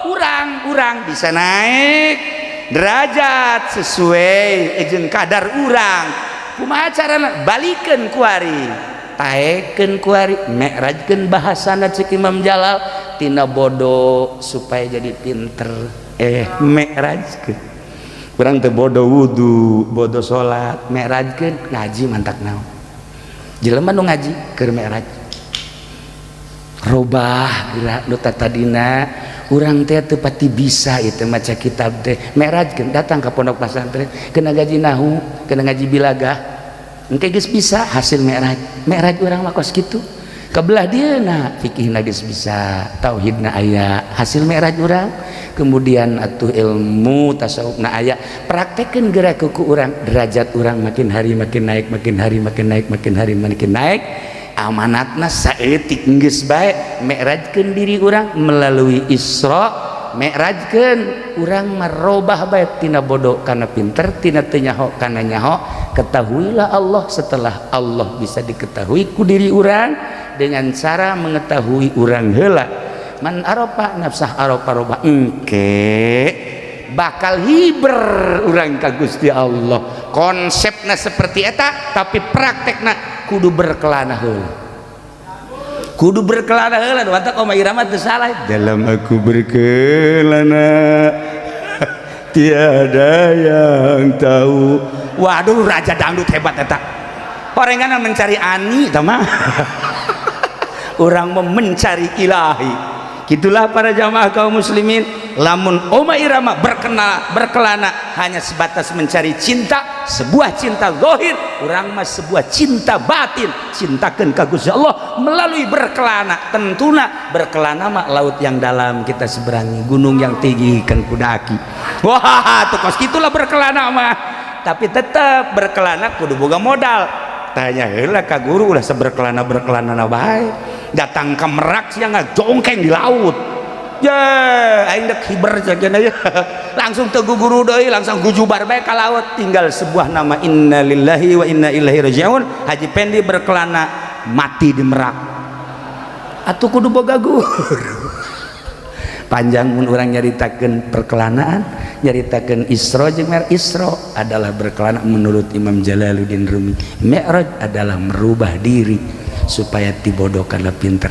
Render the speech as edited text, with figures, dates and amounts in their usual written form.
urang bisa naik derajat sesuai ejen kadar urang. Kumaha carana? Balikeun ku ari, taekeun ku ari, mi'rajkeun bahasana cek Imam Jalal, tina bodoh supaya jadi pinter. Mi'rajkeun. Urang teu bodoh wudu, bodoh salat, mi'rajkeun ngaji mantak naon. Jelema nu ngaji keur mi'raj. Robah gerak nu tadina urang teh teu pati bisa itu maca kitab teh. Mi'rajkeun datang ka pondok pesantren kena ngaji nahu, kena ngaji bilagah. Engke geus bisa hasil mi'raj. Mi'raj urang mah kos kitu. Kabelah dieuna fikihna geus bisa, tauhidna aya, hasil mi'raj urang. Kemudian atuh ilmu tasawufna aya, praktekeun gerak ku urang, derajat urang makin hari makin naik, makin hari makin naik, makin hari makin naik. Amanatna saeutik geus bae, mi'rajkeun diri urang melalui Isra, mi'rajkeun urang marobah bae tina bodoh kana pinter, tina teu nyaho kana nyaho. Ketahuilah Allah, setelah Allah bisa diketahui ku diri urang dengan cara mengetahui urang heula. Man aropa nafsah aropa roba, engke bakal hiber urang ka Gusti Allah. Konsepna seperti eta, tapi praktekna kudu berkelana heula. Kudu berkelana heula, mantap Oma Irama teu salah. Dalam aku berkelana tiada yang tahu. Waduh, raja dangdut hebat eta. Orangana mencari ani tama. Orang mencari ilahi. Gitulah para jamaah kaum muslimin, lamun Oma Irama berkelana hanya sebatas mencari cinta, sebuah cinta zahir, urang mah sebuah cinta batin, cintakeun ka Gusti Allah melalui berkelana. Tentuna berkelana mah laut yang dalam kita seberangi, gunung yang tinggi kan kudaki. Wah, tuh kos gitulah berkelana mah. Tapi tetap berkelana kudu boga modal. Tanya heula ka guru ulah seberkelana bae. Datang ke Merak siang jongkeng di laut. Ya, aing dek hiber sageuna ya. Langsung teu guru deui, langsung gujubar bae ka laut. Tinggal sebuah nama innalillahi wa inna ilaihi rajiun. Haji Pendi berkelana mati di Merak. Atuh kudu boga guru. Panjang mun urang nyaritakeun perkelanaan, nyaritakeun Isra jeung Mi'raj. Isra adalah berkelana menurut Imam Jalaluddin Rumi. Mi'raj adalah merubah diri supaya tibodoh kana pinter.